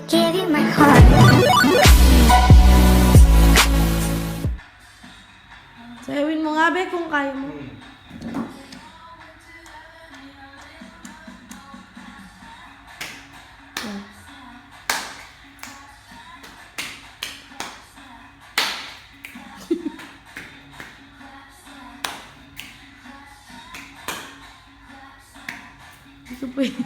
give you my heart. Sayawin mo nga, be, kung kaya mo. Ito po yun.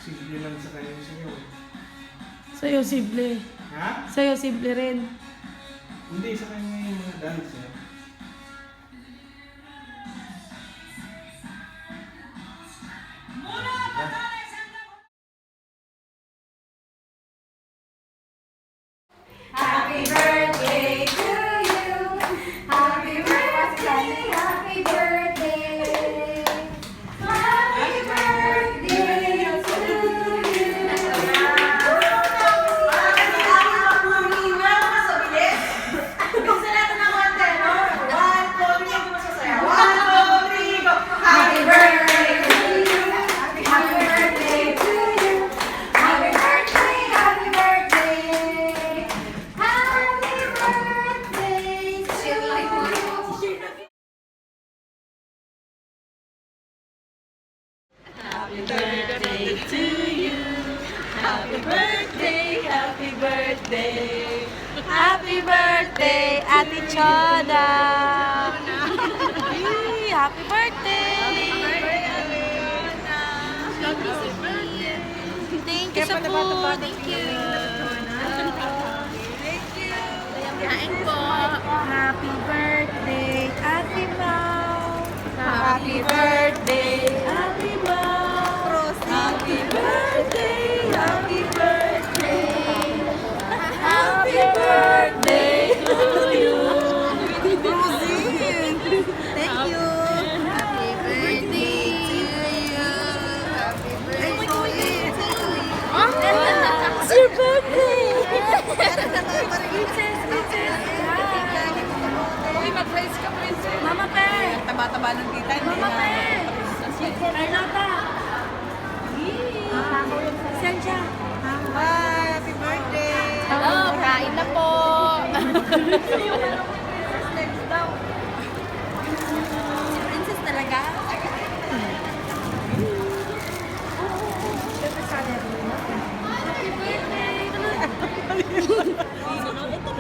Simple lang sa kanya sa'yo. Sa'yo, simple. Ha? Sa'yo, simple rin. Hindi, sa kanya yung mga dance eh. Happy birthday to you. Happy birthday, happy birthday. Happy birthday to you. Happy birthday to you. Happy birthday to you. Happy birthday, happy birthday. Happy birthday to you. Happy birthday to you. Happy birthday, happy birthday. Happy birthday, Ate Chona. Yee, happy birthday. Thank you sa food. Thank you. Kain po. Happy birthday, Ate Mau. Happy birthday, Ate Mau. Happy birthday, happy birthday. Happy birthday to you. Thank you. Happy birthday to you. Happy birthday to you. It's your birthday. Uy, mag-raise ka, princess. Mama Pe. Taba-taba ng tita. Mama Pe. Carlota. Saan siya? Bye, happy birthday. Hello, kain na po. Si princess talaga?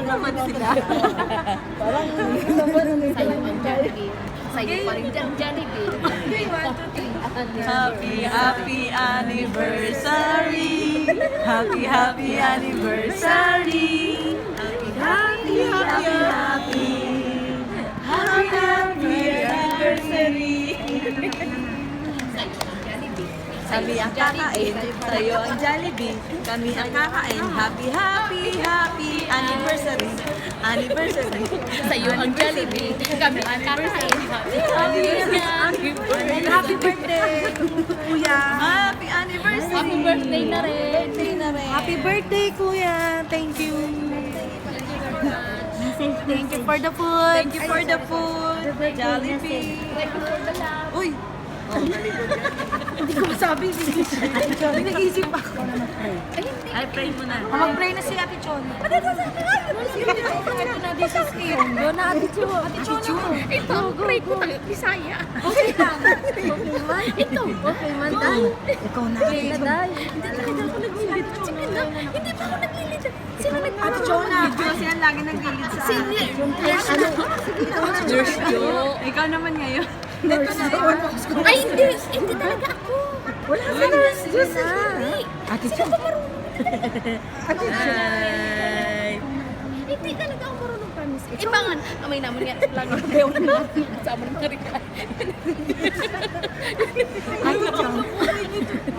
Naman sila. Parang sa'yo ang Jollibee. Sa'yo pa rin dyan, Jollibee. Happy, happy anniversary. Happy, happy anniversary. Happy, happy, happy, happy. Happy, happy anniversary. Kami ang kakain, tayo ang Jollibee. Kami ang kakain, happy, happy, happy anniversary. Anniversary. Sa'yo ang Jollibee. Kami ang kakain, happy anniversary. Happy birthday, Kuya. Happy anniversary. Happy birthday na rin. Happy birthday, Kuya. Thank you. Thank you for the food. Thank you for the food. Jollibee. Uy! Hindi ko masabi. Nag-isip ako. Ay, pray mo na. Mag-pray na si Ate Chon. Ito na, this is you. Doon na, Ate Chon. Ate Chon. Ito, pray ko tayo, Bisaya. Okay lang. Ito, okay man, Day. Ikaw na. Okay na, Day. Hindi talaga ako naglilid. Sige na, hindi pa ako naglilid. Sino Ate nagpapagawa? Chon na. Diyos yan lagi naglilid sa Sino? Nurse Jo. Ikaw naman ngayon. Ay, hindi talaga ako. Wala ka na. Diyos na. Ate Chon. Ate Chon. Ay. Hindi talaga ako marunong promise. Ibangan, kamay naman nga, lang ako bayaw na natin. Sama ng mga rika. Ate Chon.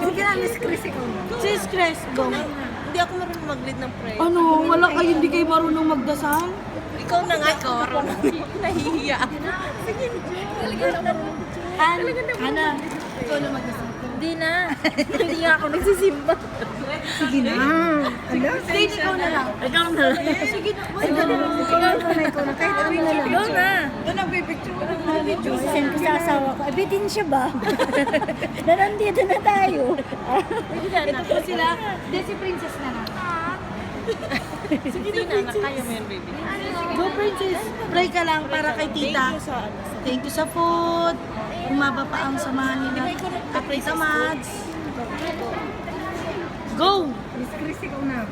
Sige na, Miss Chris, ikaw na. Sis Chris, go. Hindi ako marunong mag-lead ng prayer. Ano? Wala kayo, hindi kayo marunong magdasal? Ikaw na nga, ikaw marunong. Nahihiya ako. Talaga na marunong. Hana, ikaw na magdasal. Hindi na. Hindi nga ako nagsisimba. Sige na. Ala? Stage ikaw na lang. Ikaw na. Sige na. Ikaw na. Kahit ano na lang. Ikaw na. Send ko sa asawa ko. Abitin siya ba? Na nandito na tayo. Ito po sila. Hindi, si Princess na lang. Sige na. Kaya mo yun, baby. Go, Princess. Pray ka lang para kay tita. Thank you sa food. Umaba pa ang samahan nila. Kapray sa Mads. Go! Chris, ikaw na.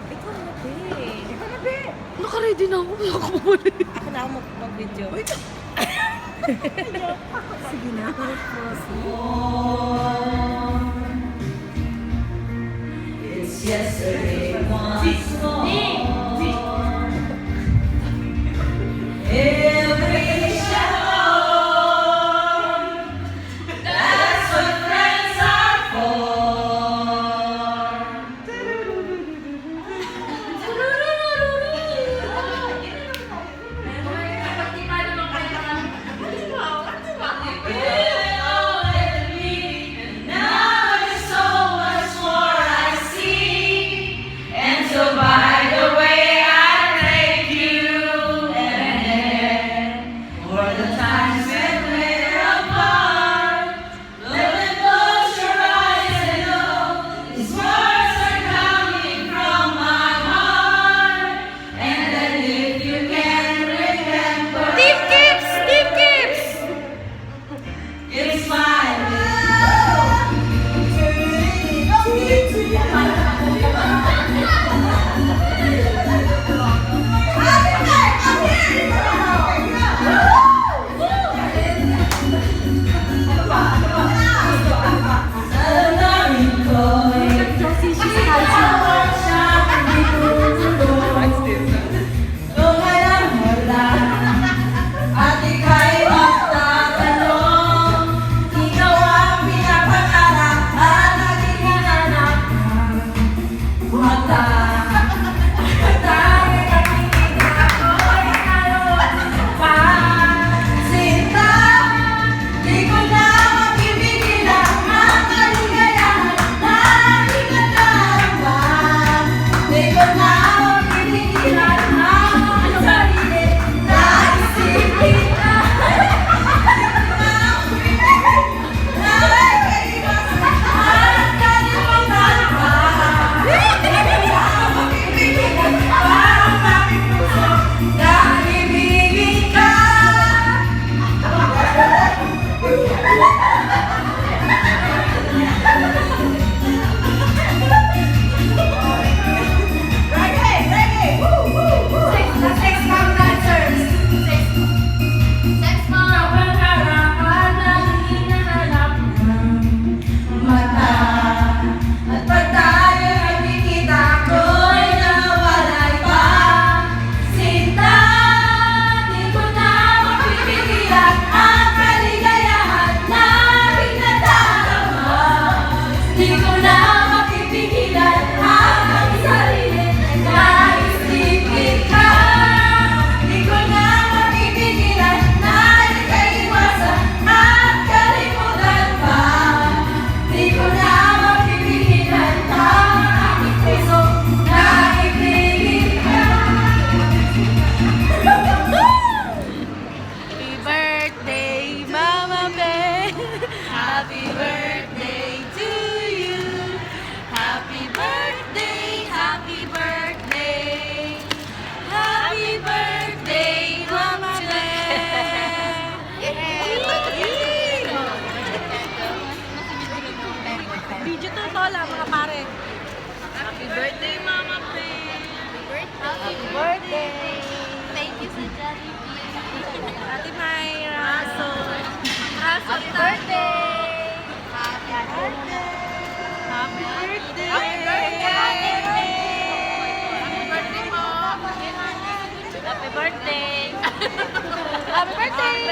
Naka-ready na ako. Nakakabalik. Ako na ako mag-video. Sige na. It's yesterday once more. Every shower, that's what friends are It's fine. Happy birthday! Happy birthday! Happy birthday! Happy birthday! Happy birthday mo! Happy birthday! Happy birthday!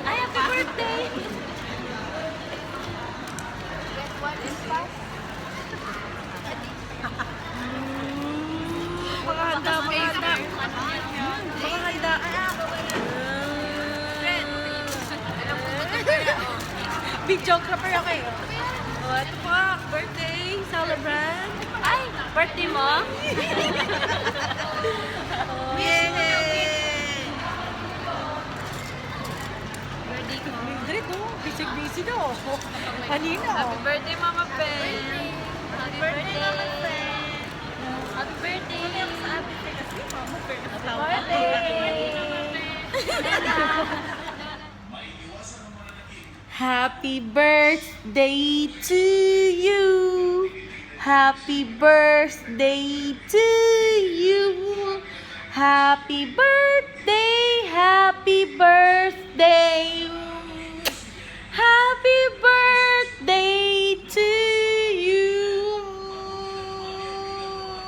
Ay, happy birthday! What is that? Pakahanda, pakahanda. Pakahanda. Videographer ako eh. Oh, ito po, birthday celebrant. Ay, birthday mo? Yay! Birthday ko. Mildred, oh. Busy daw. Kanina. Happy birthday, Mama Pen. Happy birthday, Mama Pen. Happy birthday. Happy Happy birthday to you. Happy birthday to you. Happy birthday, happy birthday. Happy birthday to you.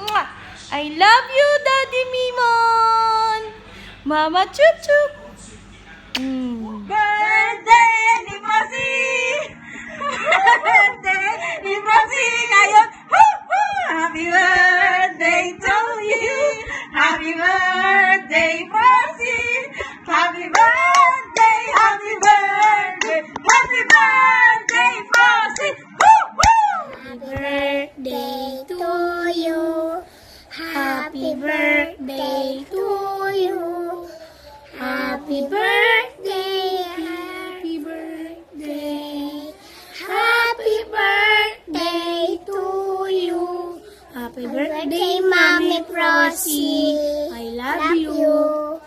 Mwah! I love you, Daddy Mimon. Mama Chup Chup. Birthday ni Mosi! Birthday ni Mosi ngayon! Happy birthday to you! Happy birthday, Mosi! Happy birthday, happy birthday! Happy birthday, Mosi! Birthday to you. Happy birthday to you. Happy birthday. Happy birthday. Happy birthday to you. Happy birthday, Mommy Frosty. I love you.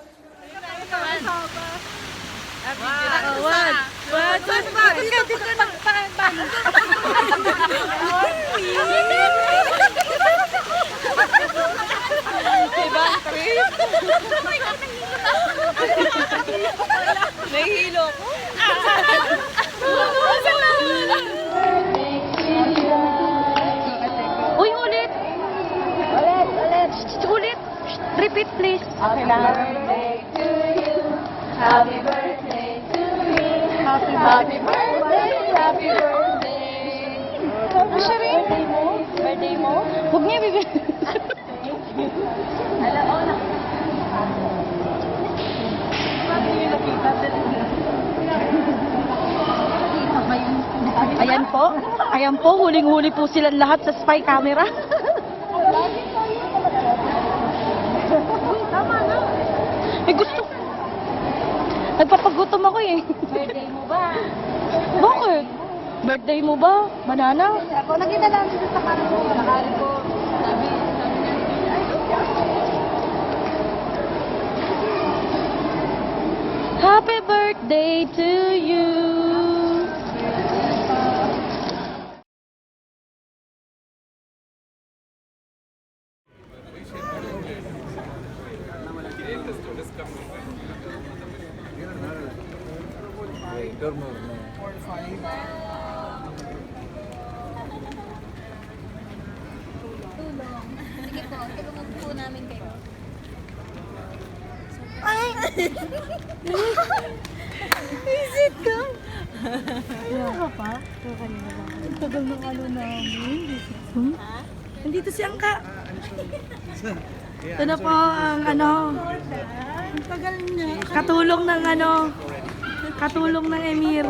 Nahihilo ko. Uy, ulit! Ulit! Repeat, please. Okay na. Birthday to you. Happy birthday to you. Happy birthday, happy birthday. Ano siya rin? Birthday mo? Huwag niya bibig. Ayan po, huling-huli po silang lahat sa spy camera. May gusto. Nagpapagutom ako eh. Birthday mo ba? Bakit? Birthday mo ba? Banana? Ako, nakita lang dito sa kanto. Nakali ko. Sabi niya. Happy birthday to you. Sige po, tulungan po namin kayo. Visit ka? Wala ka pa? Kanina ba? Ang tagal ng ano namin. Nandito si Angka. Ito na po ang ano. Ang tagal niya. Katulong ng ano. Katulong ng Emir.